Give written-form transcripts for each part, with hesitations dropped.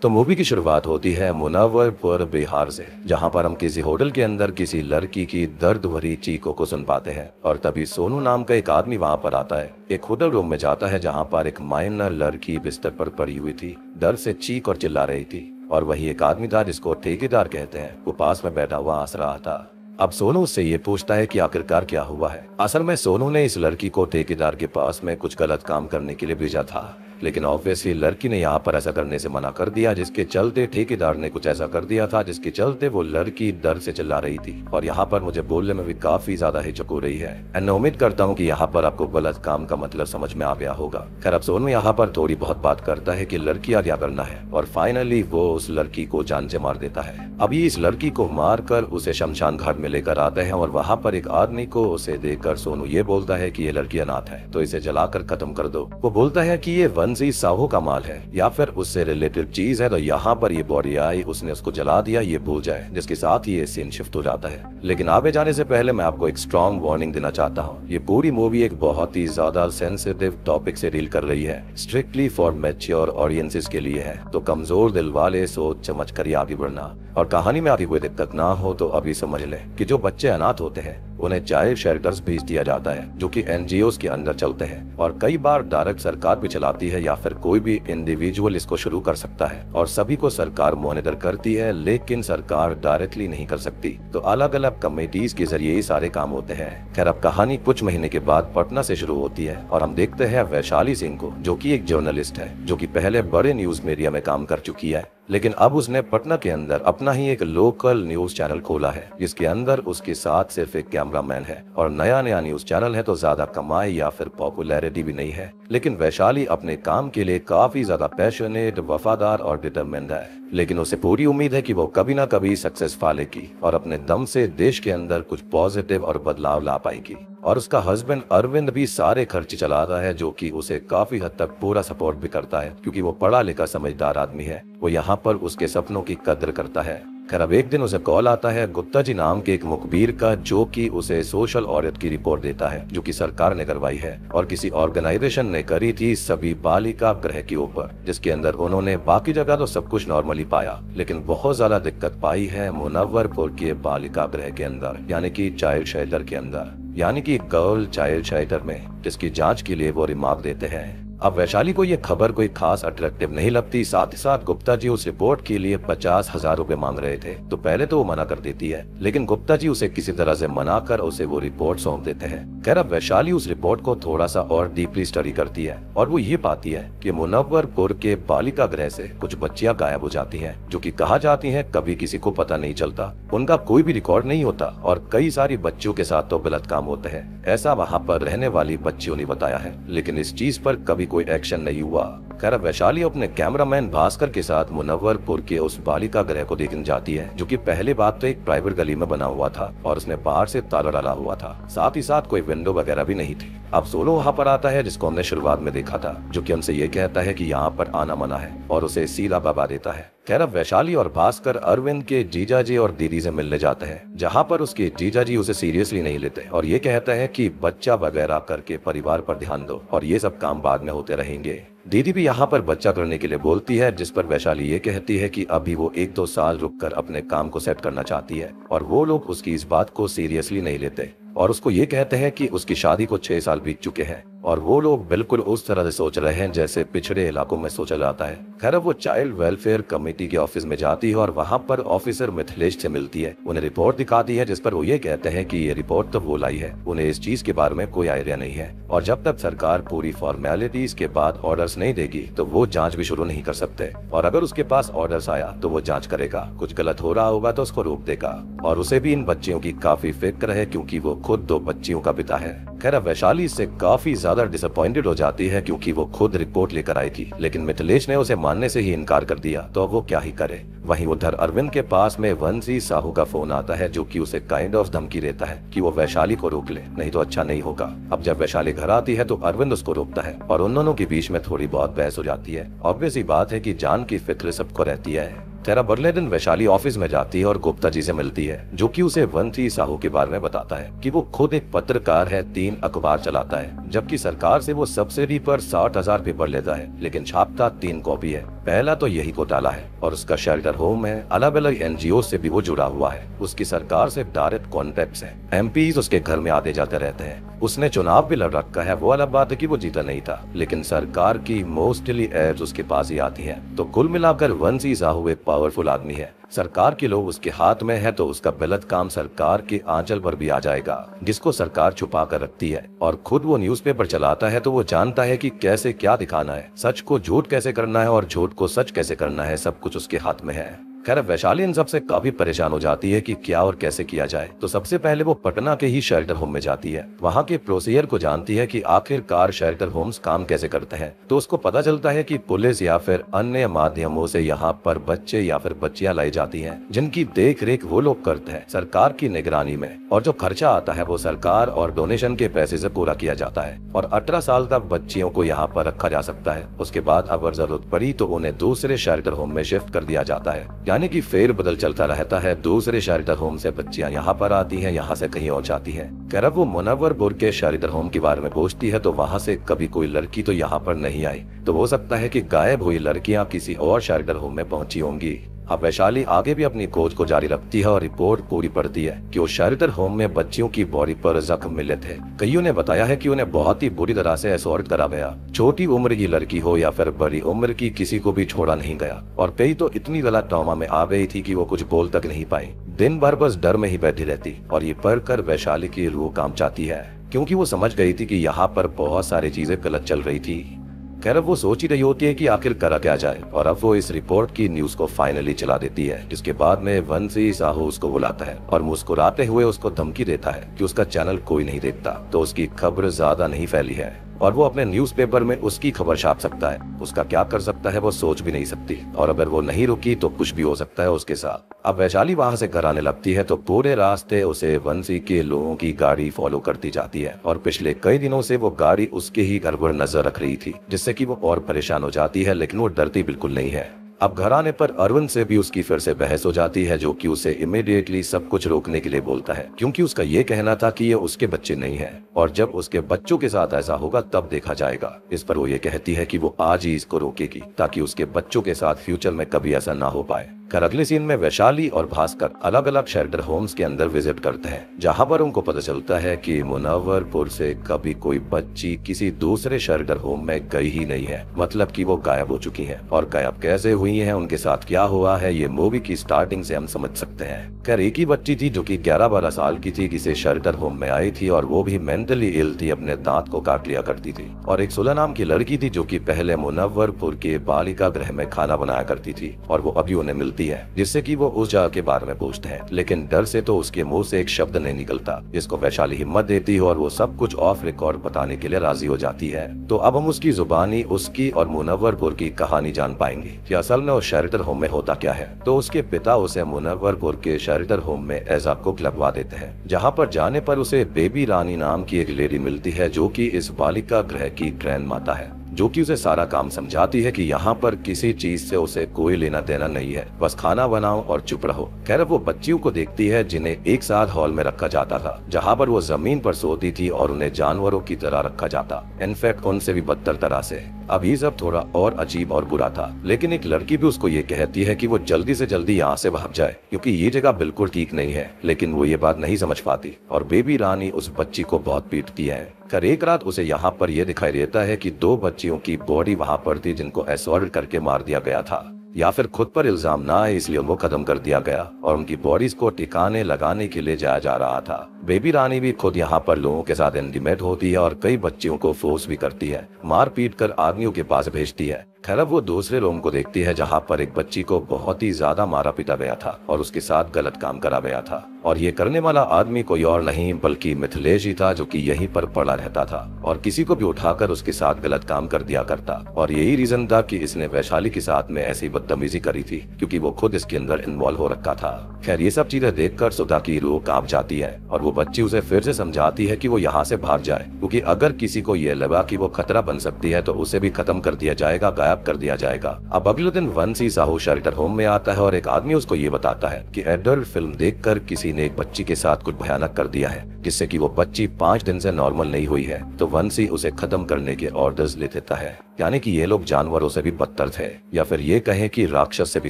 तो मूवी की शुरुआत होती है मुनव्वरपुर बिहार से, जहां पर हम किसी होटल के अंदर किसी लड़की की दर्द भरी चीखों को सुन पाते हैं। और तभी सोनू नाम का एक आदमी वहां पर आता है, एक होटल रूम में जाता है जहां पर एक माइनर लड़की बिस्तर पर पड़ी हुई थी, दर्द से चीख और चिल्ला रही थी। और वही एक आदमी था जिसको ठेकेदार कहते हैं, वो पास में बैठा हुआ हंस रहा था। अब सोनू उससे ये पूछता है कि आखिरकार क्या हुआ है। असल में सोनू ने इस लड़की को ठेकेदार के पास में कुछ गलत काम करने के लिए भेजा था, लेकिन ऑब्वियसली लड़की ने यहाँ पर ऐसा करने से मना कर दिया, जिसके चलते ठेकेदार ने कुछ ऐसा कर दिया था जिसके चलते वो लड़की दर्द से चिल्ला रही थी। और यहाँ पर मुझे बोलने में भी काफी ज्यादा हिचक हो रही है। एंड उम्मीद करता हूँ कि यहाँ पर आपको गलत काम का मतलब समझ में आ गया होगा। खैर, अब सोनू यहाँ पर थोड़ी बहुत बात करता है कि लड़की क्या करना है, और फाइनली वो उस लड़की को जान से मार देता है। अभी इस लड़की को मार कर उसे शमशान घाट में लेकर आते हैं, और वहाँ पर एक आदमी को उसे देखकर सोनू ये बोलता है कि ये लड़की अनाथ है, तो इसे जलाकर खत्म कर दो। वो बोलता है कि ये वंशी साहू का माल है या फिर उससे रिलेटेड चीज है, तो यहाँ पर ये बॉडी आई, उसने उसको जला दिया, ये भूल जाए। जिसके साथ ही ये सीन शिफ्ट हो जाता है। लेकिन आगे जाने से पहले मैं आपको एक स्ट्रॉन्ग वार्निंग देना चाहता हूँ। ये पूरी मूवी एक बहुत ही ज्यादा सेंसिटिव टॉपिक से डील कर रही है, स्ट्रिक्टली फॉर मैच्योर ऑडियंसेस के लिए है। तो कमजोर दिल वाले सोच समझ कर ही आगे बढ़ना। और कहानी में आगे कोई दिक्कत ना हो तो अभी समझ ले कि जो बच्चे अनाथ होते हैं उन्हें चाइल्ड शेल्टर्स भेज दिया जाता है, जो कि एनजीओस के अंदर चलते हैं, और कई बार डायरेक्ट सरकार भी चलाती है या फिर कोई भी इंडिविजुअल इसको शुरू कर सकता है। और सभी को सरकार मॉनिटर करती है, लेकिन सरकार डायरेक्टली नहीं कर सकती। तो अलग अलग कमेटीज के जरिए ये सारे काम होते हैं। खैर, अब कहानी कुछ महीने के बाद पटना से शुरू होती है, और हम देखते हैं वैशाली सिंह को, जो की एक जर्नलिस्ट है, जो की पहले बड़े न्यूज मीडिया में काम कर चुकी है, लेकिन अब उसने पटना के अंदर अपना ही एक लोकल न्यूज चैनल खोला है, जिसके अंदर उसके साथ सिर्फ एक कैमरामैन है। और नया नया न्यूज चैनल है, तो ज्यादा कमाई या फिर पॉपुलैरिटी भी नहीं है। लेकिन वैशाली अपने काम के लिए काफी ज्यादा पैशनेट, वफादार और डिटरमिन्ड है। लेकिन उसे पूरी उम्मीद है कि वो कभी ना कभी सक्सेस पालेगी और अपने दम से देश के अंदर कुछ पॉजिटिव और बदलाव ला पाएगी। और उसका हस्बैंड अरविंद भी सारे खर्चे चलाता है, जो कि उसे काफी हद तक पूरा सपोर्ट भी करता है, क्योंकि वो पढ़ा लिखा समझदार आदमी है। वो यहाँ पर उसके सपनों की कद्र करता है। खैर, अब एक दिन उसे कॉल आता है गुप्ता जी नाम के एक मुखबिर का, जो कि उसे सोशल ऑडिट की रिपोर्ट देता है, जो कि सरकार ने करवाई है और किसी ऑर्गेनाइजेशन ने करी थी सभी बालिका गृह के ऊपर, जिसके अंदर उन्होंने बाकी जगह तो सब कुछ नॉर्मली पाया, लेकिन बहुत ज्यादा दिक्कत पाई है मुनव्वरपुर के बालिका गृह के अंदर, यानी कि चाइल्ड शेल्टर के अंदर, यानी कि गर्ल चाइल्ड शेल्टर में, जिसकी जांच के लिए वो रिमार्क देते हैं। अब वैशाली को ये खबर कोई खास अट्रैक्टिव नहीं लगती। साथ ही साथ गुप्ता जी उस रिपोर्ट के लिए 50,000 रुपए मांग रहे थे, तो पहले तो वो मना कर देती है, लेकिन गुप्ता जी उसे किसी तरह से मनाकर उसे वो रिपोर्ट सौंप देते हैं। खैर, अब वैशाली उस रिपोर्ट को थोड़ा सा और डीपली स्टडी करती है, और वो ये पाती है कि मुनव्वरपुर के बालिका गृह से कुछ बच्चियां गायब हो जाती हैं, जो कि कहा जाती हैं कभी किसी को पता नहीं चलता, उनका कोई भी रिकॉर्ड नहीं होता, और कई सारी बच्चियों के साथ तो गलत काम होते हैं। ऐसा वहाँ पर रहने वाली बच्चियों ने बताया है, लेकिन इस चीज पर कभी कोई एक्शन नहीं हुआ। खैर, वैशाली अपने कैमरामैन भास्कर के साथ मुनव्वरपुर के उस बालिका गृह को देखने जाती है, जो कि पहले बात तो एक प्राइवेट गली में बना हुआ था, और उसमें बाहर से ताला डाला हुआ था, साथ ही साथ कोई विंडो वगैरह भी नहीं थी। अब सोनू वहाँ पर आता है, जिसको हमने शुरुआत में देखा था, जो कि हमसे ये कहता है कि यहाँ पर आना मना है, और उसे सीधा भगा देता है। खैर, अब वैशाली और भास्कर अरविंद के जीजा जी और दीदी से मिलने जाते हैं, जहाँ पर उसके जीजा जी उसे सीरियसली नहीं लेते, और ये कहते हैं कि बच्चा वगैरह करके परिवार पर ध्यान दो, और ये सब काम बाद में होते रहेंगे। दीदी भी यहाँ पर बच्चा करने के लिए बोलती है, जिस पर वैशाली ये कहती है कि अभी वो 1-2 साल रुककर अपने काम को सेट करना चाहती है, और वो लोग उसकी इस बात को सीरियसली नहीं लेते, और उसको ये कहते हैं कि उसकी शादी को 6 साल बीत चुके हैं, और वो लोग बिल्कुल उस तरह से सोच रहे हैं जैसे पिछड़े इलाकों में सोचा जाता है। खैर, वो चाइल्ड वेलफेयर कमेटी के ऑफिस में जाती है, और वहाँ पर ऑफिसर मिथिलेश से मिलती है, उन्हें रिपोर्ट दिखाती है, जिस पर वो ये कहते हैं कि ये रिपोर्ट तो वो लाई है, उन्हें इस चीज के बारे में कोई आइडिया नहीं है, और जब तक सरकार पूरी फॉर्मेलिटीज के बाद ऑर्डर्स नहीं देगी तो वो जांच भी शुरू नहीं कर सकते, और अगर उसके पास ऑर्डर्स आया तो वो जांच करेगा, कुछ गलत हो रहा होगा तो उसको रोक देगा। और उसे भी इन बच्चियों की काफी फिक्र है, क्योंकि वो खुद 2 बच्चियों का पिता है। खैर, वैशाली इससे काफी ज्यादा डिसअपॉइंटेड हो जाती है, क्योंकि वो खुद रिपोर्ट लेकर आई थी, लेकिन मिथिलेश ने उसे मानने से ही इनकार कर दिया, तो अब वो क्या ही करे। वहीं उधर अरविंद के पास में वंशी साहू का फोन आता है, जो कि उसे काइंड ऑफ धमकी देता है कि वो वैशाली को रोक ले, नहीं तो अच्छा नहीं होगा। अब जब वैशाली घर आती है तो अरविंद उसको रोकता है, और उन दोनों के बीच में थोड़ी बहुत बहस हो जाती है। ऑब्वियस ही बात है कि जान की फिक्र सबको रहती है। खैर अब अगले दिन वैशाली ऑफिस में जाती है और गुप्ता जी से मिलती है, जो कि उसे वंशी साहू के बारे में बताता है कि वो खुद एक पत्रकार है, 3 अखबार चलाता है, जबकि सरकार से वो सब्सिडी पर 60,000 पेपर लेता है, लेकिन छापता 3 कॉपी है। पहला तो यही घोटाला है और उसका शेल्टर होम है, अलग अलग एनजीओ से भी वो जुड़ा हुआ है। उसकी सरकार से डायरेक्ट कॉन्टेक्ट है, एमपीज उसके घर में आते जाते रहते हैं। उसने चुनाव भी लड़ रखा है, वो अलग बात है कि वो जीता नहीं था, लेकिन सरकार की मोस्टली एड्स उसके पास ही आती है। तो कुल मिलाकर वंशी साहू एक पावरफुल आदमी है। सरकार के लोग उसके हाथ में है तो उसका गलत काम सरकार के आंचल पर भी आ जाएगा, जिसको सरकार छुपा कर रखती है। और खुद वो न्यूज़पेपर चलाता है तो वो जानता है कि कैसे क्या दिखाना है, सच को झूठ कैसे करना है और झूठ को सच कैसे करना है, सब कुछ उसके हाथ में है। खैर वैशाली इन सबसे काफी परेशान हो जाती है कि क्या और कैसे किया जाए। तो सबसे पहले वो पटना के ही शेल्टर होम में जाती है, वहाँ के प्रोसीजर को जानती है कि आखिरकार शेल्टर होम्स काम कैसे करते हैं। तो उसको पता चलता है कि पुलिस या फिर अन्य माध्यमों से यहाँ पर बच्चे या फिर बच्चियां लाई जाती हैं, जिनकी देख रेख वो लोग करते हैं सरकार की निगरानी में, और जो खर्चा आता है वो सरकार और डोनेशन के पैसे से पूरा किया जाता है। और 18 साल तक बच्चियों को यहाँ पर रखा जा सकता है। उसके बाद अगर जरूरत पड़ी तो उन्हें दूसरे शेल्टर होम में शिफ्ट कर दिया जाता है, यानी कि फेर बदल चलता रहता है। दूसरे शेल्टर होम से बच्चियां यहाँ पर आती हैं, यहाँ से कहीं और जाती हैं। खैर वो मुनव्वरपुर के शेल्टर होम के बारे में पूछती है तो वहाँ से कभी कोई लड़की तो यहाँ पर नहीं आई, तो हो सकता है कि गायब हुई लड़कियां किसी और शेल्टर होम में पहुंची होंगी। अब वैशाली आगे भी अपनी खोज को जारी रखती है और रिपोर्ट पूरी पड़ती है कि उस शेल्टर होम में बच्चियों की बॉडी पर जख्म मिले थे। कईयों ने बताया है कि उन्हें बहुत ही बुरी तरह से असॉल्ट करा गया, छोटी उम्र की लड़की हो या फिर बड़ी उम्र की, किसी को भी छोड़ा नहीं गया। और कई तो इतनी गलत ट्रॉमा में आ गई थी कि वो कुछ बोल तक नहीं पाई, दिन भर बस डर में ही बैठी रहती। और ये पढ़कर वैशाली की रूह कांप जाती है, क्योंकि वो समझ गई थी कि यहाँ पर बहुत सारी चीजें गलत चल रही थी। खैर वो सोच ही रही होती है कि आखिर करा क्या जाए, और अब वो इस रिपोर्ट की न्यूज को फाइनली चला देती है, जिसके बाद में वंशी साहू उसको बुलाता है और मुस्कुराते हुए उसको धमकी देता है कि उसका चैनल कोई नहीं देखता, तो उसकी खबर ज्यादा नहीं फैली है और वो अपने न्यूज़पेपर में उसकी खबर छाप सकता है। उसका क्या कर सकता है वो सोच भी नहीं सकती, और अगर वो नहीं रुकी तो कुछ भी हो सकता है उसके साथ। अब वैशाली वहां से घर आने लगती है तो पूरे रास्ते उसे वंशी के लोगों की गाड़ी फॉलो करती जाती है, और पिछले कई दिनों से वो गाड़ी उसके ही घर पर नजर रख रही थी, जिससे कि वो और परेशान हो जाती है, लेकिन वो डरती बिल्कुल नहीं है। अब घर आने पर अरविंद से भी उसकी फिर से बहस हो जाती है, जो कि उसे इमीडिएटली सब कुछ रोकने के लिए बोलता है, क्योंकि उसका ये कहना था कि ये उसके बच्चे नहीं हैं, और जब उसके बच्चों के साथ ऐसा होगा तब देखा जाएगा। इस पर वो ये कहती है कि वो आज ही इसको रोकेगी, ताकि उसके बच्चों के साथ फ्यूचर में कभी ऐसा ना हो पाए। खैर अगले सीन में वैशाली और भास्कर अलग अलग शेल्टर होम्स के अंदर विजिट करते हैं, जहां पर उनको पता चलता है कि मुनव्वरपुर से कभी कोई बच्ची किसी दूसरे शेल्टर होम में गई ही नहीं है, मतलब कि वो गायब हो चुकी हैं। और गायब कैसे हुई हैं, उनके साथ क्या हुआ है, ये मूवी की स्टार्टिंग से हम समझ सकते हैं। खैर एक ही बच्ची थी जो कि 11-12 साल की थी, किसी शेल्टर होम में आई थी, और वो भी मेंटली इल थी, अपने दांत को काट लिया करती थी। और एक सुला नाम की लड़की थी जो कि पहले मुनव्वरपुर के बालिका गृह में खाना बनाया करती थी, और वो अभी उन्हें मिलती है, जिससे कि वो उस जगह के बारे में पूछते हैं, लेकिन डर से तो उसके मुंह से एक शब्द नहीं निकलता, जिसको वैशाली हिम्मत देती है और वो सब कुछ ऑफ रिकॉर्ड बताने के लिए राजी हो जाती है। तो अब हम उसकी जुबानी उसकी और मुनव्वरपुर की कहानी जान पाएंगे कि असल में उस शेल्टर होम में होता क्या है। तो उसके पिता उसे मुनव्वरपुर के शेल्टर होम में एज अ कुक लगवा देते हैं, जहाँ पर जाने पर उसे बेबी रानी नाम की एक लेडी मिलती है, जो कि इस बालिका गृह की ग्रैंड माता है, जो कि उसे सारा काम समझाती है कि यहाँ पर किसी चीज से उसे कोई लेना देना नहीं है, बस खाना बनाओ और चुप रहो। खैर वो बच्चियों को देखती है जिन्हें एक साथ हॉल में रखा जाता था, जहाँ पर वो जमीन पर सोती थी और उन्हें जानवरों की तरह रखा जाता, इनफैक्ट उनसे भी बदतर तरह से। अब ये सब थोड़ा और अजीब और बुरा था, लेकिन एक लड़की भी उसको ये कहती है कि वो जल्दी से जल्दी यहाँ से भाग जाए, क्योंकि ये जगह बिल्कुल ठीक नहीं है, लेकिन वो ये बात नहीं समझ पाती, और बेबी रानी उस बच्ची को बहुत पीटती है। खैर एक रात उसे यहाँ पर यह दिखाई देता है कि 2 बच्चियों की बॉडी वहाँ पर थी, जिनको असॉल्ट करके मार दिया गया था, या फिर खुद पर इल्जाम ना आए इसलिए उनको खत्म कर दिया गया, और उनकी बॉडीज को ठिकाने लगाने के लिए जाया जा रहा था। बेबी रानी भी खुद यहाँ पर लोगों के साथ इंटीमेट होती है और कई बच्चियों को फोर्स भी करती है, मार पीट कर आदमियों के पास भेजती है। खैर अब वो दूसरे रूम को देखती है, जहाँ पर एक बच्ची को बहुत ही ज्यादा मारा पीटा गया था और उसके साथ गलत काम करा गया था। और ये करने वाला आदमी कोई और नहीं बल्कि मिथिलेश ही था, जो कि यहीं पर पड़ा रहता था और किसी को भी उठाकर उसके साथ गलत काम कर दिया करता। और यही रीजन था कि इसने वैशाली के साथ में ऐसी बदतमीजी करी थी, क्योंकि वो खुद इसके अंदर इन्वॉल्व हो रखा था। खैर, ये सब चीजें देखकर सुधा की रूह कांप जाती है और वो बच्ची उसे फिर से समझाती है कि वो यहाँ से भाग जाए, क्योंकि अगर किसी को ये लगा कि वो खतरा बन सकती है तो उसे भी खत्म कर दिया जाएगा, गायब कर दिया जाएगा। अब अगले दिन वंशी साहू शेल्टर होम में आता है और एक आदमी उसको ये बताता है कि एडल्ट फिल्म देखकर किसी ने एक बच्ची के साथ कुछ भयानक कर दिया है, जिससे कि वो बच्ची 5 दिन से नॉर्मल नहीं हुई है। तो वंशी उसे खत्म करने के ऑर्डर्स ले देता है, यानी कि ये लोग जानवरों से भी बदतर थे, या फिर ये कहें कि राक्षस से भी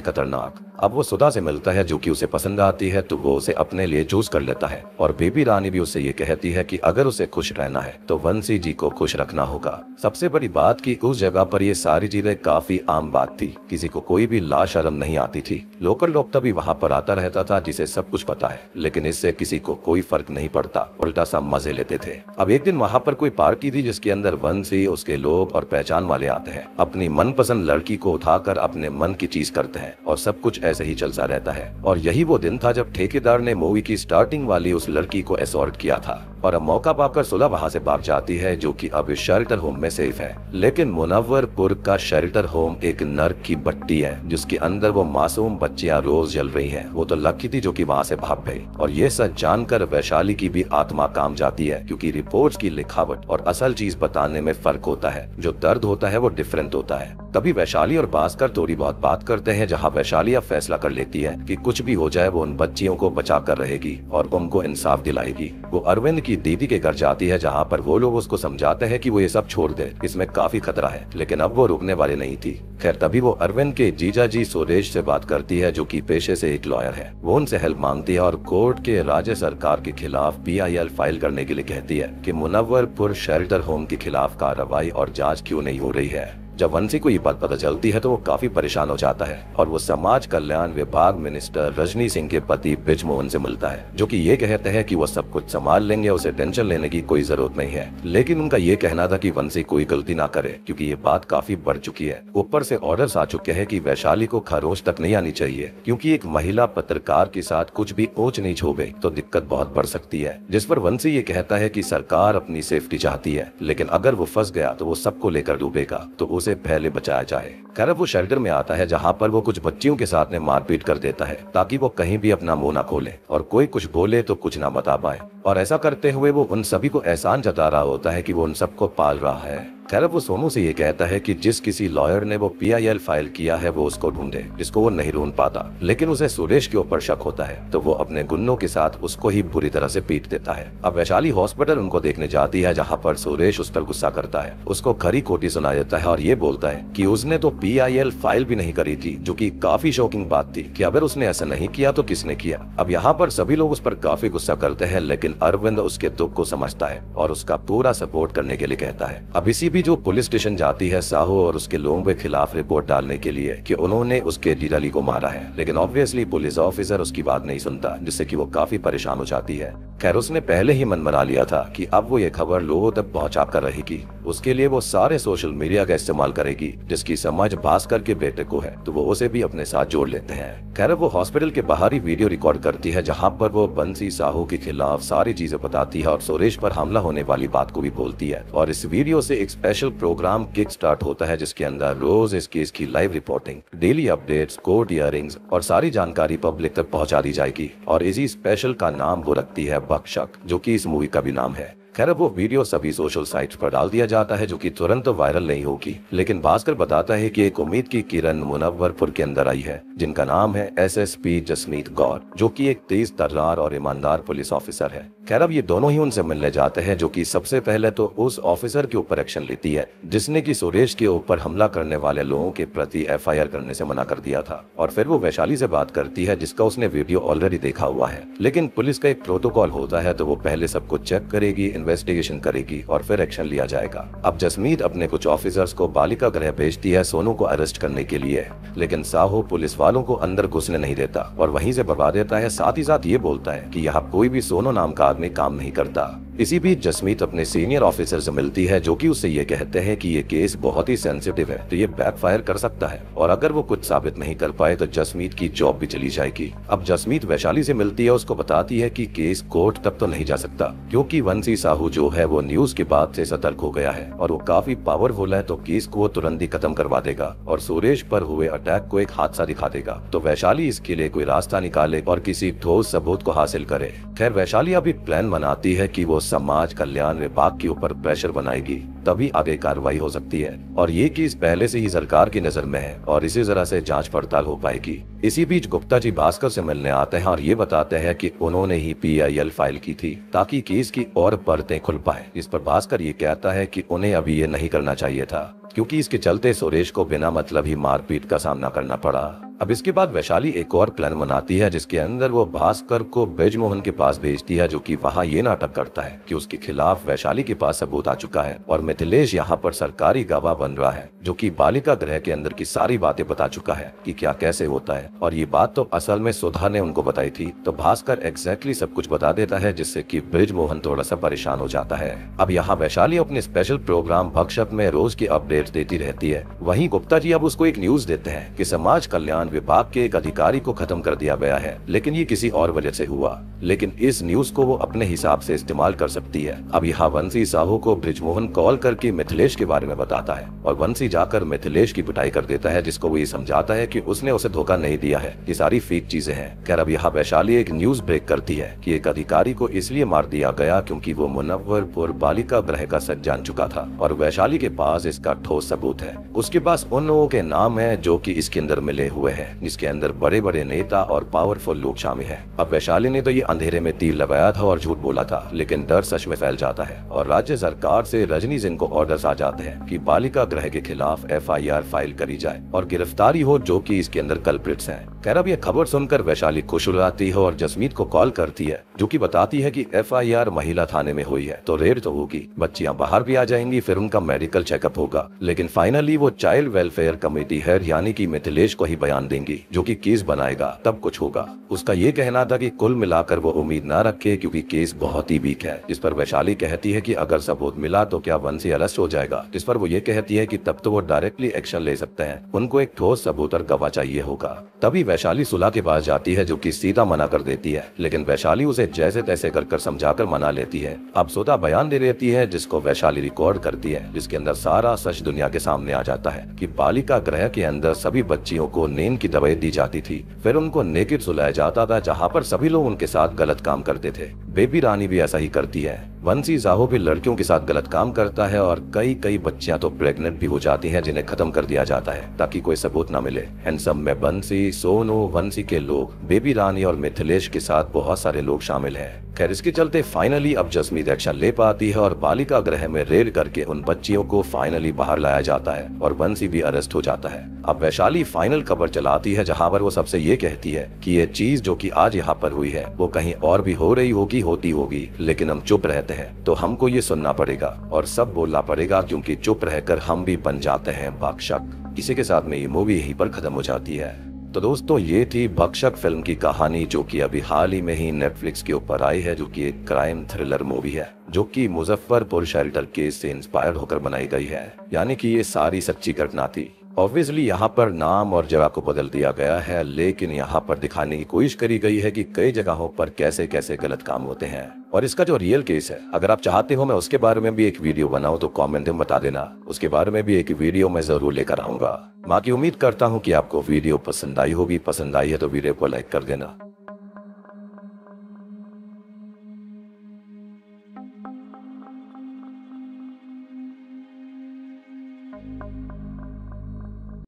खतरनाक। अब वो सुधा से मिलता है जो कि उसे पसंद आती है, तो वो उसे अपने लिए चूज कर लेता है और बेबी रानी भी उससे ये कहती है कि अगर उसे खुश रहना है तो वंशी जी को खुश रखना होगा। सबसे बड़ी बात कि उस जगह पर ये सारी चीजें काफी आम बात थी, किसी को कोई भी लाशरम नहीं आती थी। लोकल डॉक्टर भी वहाँ पर आता रहता था जिसे सब कुछ पता है, लेकिन इससे किसी को कोई फर्क नहीं पड़ता, उल्टा सा मजे लेते थे। अब एक दिन वहाँ पर कोई पार्टी थी जिसके अंदर वंशी, उसके लोग और पहचान वाले आते हैं, अपनी मनपसंद लड़की को उठाकर अपने मन की चीज करते हैं और सब कुछ ऐसे ही चलता रहता है। और यही वो दिन था जब ठेकेदार ने मूवी की स्टार्टिंग वाली उस लड़की को असॉल्ट किया था और अब मौका पाकर सुलह वहाँ से भाग जाती है, जो कि अब शेल्टर होम में सेफ है। लेकिन मुनव्वरपुर का शेल्टर होम एक नर्क की भट्टी है, जिसके अंदर वो मासूम बच्चियां रोज जल रही हैं। वो तो लकी थी जो कि वहाँ से भाग गई, और ये सच जानकर वैशाली की भी आत्मा काम जाती है, क्योंकि रिपोर्ट्स की लिखावट और असल चीज बताने में फर्क होता है। जो दर्द होता है वो डिफरेंट होता है। तभी वैशाली और भास्कर थोड़ी बहुत बात करते हैं, जहाँ वैशाली अब फैसला कर लेती है कि कुछ भी हो जाए वो उन बच्चियों को बचा कर रहेगी और उनको इंसाफ दिलाएगी। वो अरविंद की दीदी के घर जाती है, जहाँ पर वो लोग उसको समझाते हैं कि वो ये सब छोड़ दे, इसमें काफी खतरा है, लेकिन अब वो रुकने वाले नहीं थी। खैर, तभी वो अरविंद के जीजा जी सुरेश से बात करती है, जो कि पेशे से एक लॉयर है। वो उनसे हेल्प मांगती है और कोर्ट के राज्य सरकार के खिलाफ PIL फाइल करने के लिए कहती है कि मुनव्वरपुर शेल्टर होम के खिलाफ कार्रवाई और जांच क्यों नहीं हो रही है। जब वंशी को ये बात पता चलती है तो वो काफी परेशान हो जाता है और वो समाज कल्याण विभाग मिनिस्टर रजनी सिंह के पति ब्रिजमोहन से मिलता है, जो कि ये कहते हैं कि वो सब कुछ संभाल लेंगे, उसे टेंशन लेने की कोई जरूरत नहीं है। लेकिन उनका ये कहना था कि वंशी कोई गलती ना करे, क्योंकि ये बात काफी बढ़ चुकी है। ऊपर से ऑर्डर्स आ चुके हैं कि वैशाली को खरोच तक नहीं आनी चाहिए, क्योंकि एक महिला पत्रकार के साथ कुछ भी ऊंच नीच हो गई तो दिक्कत बहुत बढ़ सकती है। जिस पर वंशी ये कहता है कि सरकार अपनी सेफ्टी चाहती है, लेकिन अगर वो फंस गया तो वो सबको लेकर डूबेगा, तो उसे पहले बचाया जाए। खैर, वो शेल्टर में आता है, जहाँ पर वो कुछ बच्चियों के साथ में मारपीट कर देता है, ताकि वो कहीं भी अपना मुंह ना खोले और कोई कुछ बोले तो कुछ ना बता पाए। और ऐसा करते हुए वो उन सभी को एहसान जता रहा होता है कि वो उन सबको पाल रहा है। खैर, वो सोनू से ये कहता है कि जिस किसी लॉयर ने वो PIL फाइल किया है वो उसको ढूंढे, जिसको वो नहीं ढूंढ पाता। लेकिन उसे सुरेश के ऊपर शक होता है, तो वो अपने गुन्नों के साथ उसको ही बुरी तरह से पीट देता है। अब वैशाली हॉस्पिटल उनको देखने जाती है, जहाँ पर सुरेश उस पर गुस्सा करता है, उसको खरी खोटी सुना देता है और ये बोलता है कि उसने तो PIL फाइल भी नहीं करी थी, जो कि काफी शॉकिंग बात थी कि अगर उसने ऐसा नहीं किया तो किसने किया। अब यहाँ पर सभी लोग उस पर काफी गुस्सा करते हैं, लेकिन अरविंद उसके दुख को समझता है और उसका पूरा सपोर्ट करने के लिए कहता है। अब इसी भी जो पुलिस स्टेशन जाती है साहू और उसके लोगों के खिलाफ रिपोर्ट डालने के लिए कि उन्होंने उसके जीजाजी को मारा है, लेकिन ऑब्वियसली पुलिस ऑफिसर उसकी बात नहीं सुनता, जिससे कि वो काफी परेशान हो जाती है। खैर, उसने पहले ही मन बना लिया था कि अब वो ये खबर लोगों तक पहुंचा कर रहेगी। उसके लिए वो सारे सोशल मीडिया का इस्तेमाल करेगी, जिसकी समझ भास्कर के बेटे को है, तो वो उसे भी अपने साथ जोड़ लेते हैं। खैर, वो हॉस्पिटल के बाहर ही वीडियो रिकॉर्ड करती है, जहाँ पर वो बंसी साहू के खिलाफ सारी चीजें बताती है और सुरेश पर हमला होने वाली बात को भी बोलती है। और इस वीडियो से एक स्पेशल प्रोग्राम किक स्टार्ट होता है, जिसके अंदर रोज इस केस की live reporting, daily updates, court hearings और सारी जानकारी पब्लिक तक पहुंचा दी जाएगी। और इसी स्पेशल का नाम वो रखती है बकशक, जो कि इस मूवी का भी नाम है। खैर, वो वीडियो सभी सोशल साइट्स पर डाल दिया जाता है, जो कि तुरंत वायरल नहीं होगी, लेकिन भास्कर बताता है कि एक उम्मीद की किरण मुनव्वरपुर के अंदर आई है, जिनका नाम है SSP जसमीत गौर, जो कि एक तेज तर्रार और ईमानदार पुलिस ऑफिसर है। खैर, अब ये दोनों ही उनसे मिलने जाते हैं, जो कि सबसे पहले तो उस ऑफिसर के ऊपर एक्शन लेती है जिसने की सुरेश के ऊपर हमला करने वाले लोगों के प्रति FIR करने से मना कर दिया था। और फिर वो वैशाली से बात करती है, जिसका उसने वीडियो ऑलरेडी देखा हुआ है, लेकिन पुलिस का एक प्रोटोकॉल होता है, तो वो पहले सब कुछ चेक करेगी, इन्वेस्टिगेशन करेगी और फिर एक्शन लिया जाएगा। अब जसमीत अपने कुछ ऑफिसर्स को बालिका गृह भेजती है सोनू को अरेस्ट करने के लिए, लेकिन साहू पुलिस वालों को अंदर घुसने नहीं देता और वहीं से भगा देता है। साथ ही साथ ये बोलता है कि यहाँ कोई भी सोनू नाम का आदमी काम नहीं करता। इसी बीच जसमीत अपने सीनियर ऑफिसर से मिलती है, जो कि उससे ये कहते हैं कि ये केस बहुत ही सेंसिटिव है, तो ये बैकफायर कर सकता है और अगर वो कुछ साबित नहीं कर पाए तो जसमीत की जॉब भी चली जाएगी। अब जसमीत वैशाली से मिलती है, उसको बताती है कि केस कोर्ट तक तो नहीं जा सकता क्योंकि वंशी साहू जो है वो न्यूज के बाद से सतर्क हो गया है और वो काफी पावरफुल है, तो केस को वो तुरंत ही खत्म करवा देगा और सुरेश पर हुए अटैक को एक हादसा दिखा देगा। तो वैशाली इसके लिए कोई रास्ता निकाले और किसी ठोस सबूत को हासिल करे। खैर वैशाली अभी प्लान बनाती है कि वो समाज कल्याण विभाग के ऊपर प्रेशर बनाएगी, तभी आगे कार्रवाई हो सकती है और ये केस पहले से ही सरकार की नजर में है और इसी तरह से जांच पड़ताल हो पाएगी। इसी बीच गुप्ता जी भास्कर से मिलने आते हैं और ये बताते हैं कि उन्होंने ही PIL फाइल की थी ताकि केस की और परतें खुल पाए। इस पर भास्कर ये कहता है कि उन्हें अभी ये नहीं करना चाहिए था क्योंकि इसके चलते सुरेश को बिना मतलब ही मारपीट का सामना करना पड़ा। अब इसके बाद वैशाली एक और प्लान बनाती है जिसके अंदर वो भास्कर को ब्रिजमोहन के पास भेजती है, जो कि वहाँ ये नाटक करता है कि उसके खिलाफ वैशाली के पास सबूत आ चुका है और मिथिलेश यहाँ पर सरकारी गवाह बन रहा है, जो कि बालिका गृह के अंदर की सारी बातें बता चुका है कि क्या कैसे होता है और ये बात तो असल में सुधा ने उनको बताई थी। तो भास्कर एग्जैक्टली सब कुछ बता देता है जिससे कि ब्रिजमोहन थोड़ा सा परेशान हो जाता है। अब यहाँ वैशाली अपने स्पेशल प्रोग्राम भक्षक में रोज की अपडेट देती रहती है। वहीं गुप्ता जी अब उसको एक न्यूज देते हैं कि समाज कल्याण विभाग के एक अधिकारी को खत्म कर दिया गया है, लेकिन ये किसी और वजह से हुआ, लेकिन इस न्यूज को वो अपने हिसाब से इस्तेमाल कर सकती है। अब यहाँ वंशी साहू को ब्रिजमोहन कॉल करके मिथिलेश के बारे में बताता है और वंशी जाकर मिथिलेश की पिटाई कर देता है, जिसको वो ये समझाता है कि उसने उसे धोखा नहीं दिया है, ये सारी फेक चीजें हैं। खैर अब यहाँ वैशाली एक न्यूज ब्रेक करती है कि एक अधिकारी को इसलिए मार दिया गया क्योंकि वो मुनव्वरपुर बालिका गृह का सच जान चुका था और वैशाली के पास इसका ठोस सबूत है। उसके पास उन लोगों के नाम है जो कि इसके अंदर मिले हुए हैं, जिसके अंदर बड़े बड़े नेता और पावरफुल लोग शामिल हैं। अब वैशाली ने तो ये अंधेरे में तीर लगाया था और झूठ बोला था, लेकिन डर सच में फैल जाता है और राज्य सरकार से रजनी सिंह को ऑर्डर्स आ जाते हैं कि बालिका गृह के खिलाफ FIR फाइल करी जाए और गिरफ्तारी हो जो कि इसके अंदर कल्प्रिट्स हैं। खैर अब ये खबर सुनकर वैशाली खुश हो जाती है और जसमीत को कॉल करती है, जो कि बताती है कि FIR महिला थाने में हुई है तो रेड तो होगी, बच्चियां बाहर भी आ जाएंगी, फिर उनका मेडिकल चेकअप होगा, लेकिन फाइनली वो चाइल्ड वेलफेयर कमेटी हेड यानी कि मिथिलेश को ही बयान देंगी, जो कि केस बनाएगा तब कुछ होगा। उसका ये कहना था कि कुल मिलाकर वो उम्मीद ना रखे क्योंकि केस बहुत ही वीक है। इस पर वैशाली कहती है कि अगर सबूत मिला तो क्या वंशी अरेस्ट हो जाएगा, जिस पर वो ये कहती है कि तब तो वो डायरेक्टली एक्शन ले सकते हैं, उनको एक ठोस सबूत और गवाह चाहिए होगा। तभी वैशाली सुलह के पास जाती है, जो कि सीधा मना कर देती है, लेकिन वैशाली उसे जैसे तैसे कर समझाकर मना लेती है। अब सुधा बयान दे देती है जिसको वैशाली रिकॉर्ड करती है, जिसके अंदर सारा सच दुनिया के सामने आ जाता है कि बालिका गृह के अंदर सभी बच्चियों को नींद की दवाई दी जाती थी, फिर उनको नेकेड सुलाया जाता था जहाँ पर सभी लोग उनके साथ गलत काम करते थे। बेबी रानी भी ऐसा ही करती है। वंशी साहू भी लड़कियों के साथ गलत काम करता है और कई बच्चियां तो प्रेग्नेंट भी हो जाती हैं, जिन्हें खत्म कर दिया जाता है ताकि कोई सबूत ना मिले। इन सब में बंसी, सोनू, वंशी के लोग, बेबी रानी और मिथिलेश के साथ बहुत सारे लोग शामिल हैं। खैर इसके चलते फाइनली अब जसमीत एक्शन ले पाती है और बालिका गृह में रेड करके उन बच्चियों को फाइनली बाहर लाया जाता है और वंशी भी अरेस्ट हो जाता है। अब वैशाली फाइनल खबर चलाती है जहां पर वो सबसे ये कहती है कि ये चीज जो कि आज यहाँ पर हुई है वो कहीं और भी हो रही होती होगी, लेकिन हम चुप रहते हैं तो हमको ये सुनना पड़ेगा और सब बोलना पड़ेगा क्योंकि चुप रहकर हम भी बन जाते हैं भक्षक। इसी के साथ में ये मूवी यहीं पर खत्म हो जाती है। तो दोस्तों ये थी भक्षक फिल्म की कहानी, जो कि अभी हाल ही में ही नेटफ्लिक्स के ऊपर आई है, जो कि एक क्राइम थ्रिलर मूवी है जो कि मुजफ्फरपुर शेल्टर केस से इंस्पायर होकर बनाई गई है, यानी कि ये सारी सच्ची घटना थी। ऑब्वियसली यहाँ पर नाम और जगह को बदल दिया गया है, लेकिन यहाँ पर दिखाने की कोशिश करी गई है कि कई जगहों पर कैसे कैसे गलत काम होते हैं। और इसका जो रियल केस है, अगर आप चाहते हो मैं उसके बारे में भी एक वीडियो बनाऊं तो कमेंट में बता देना, उसके बारे में भी एक वीडियो मैं जरूर लेकर आऊंगा। बाकी उम्मीद करता हूँ कि आपको वीडियो पसंद आई होगी, पसंद आई है तो वीडियो को लाइक कर देना।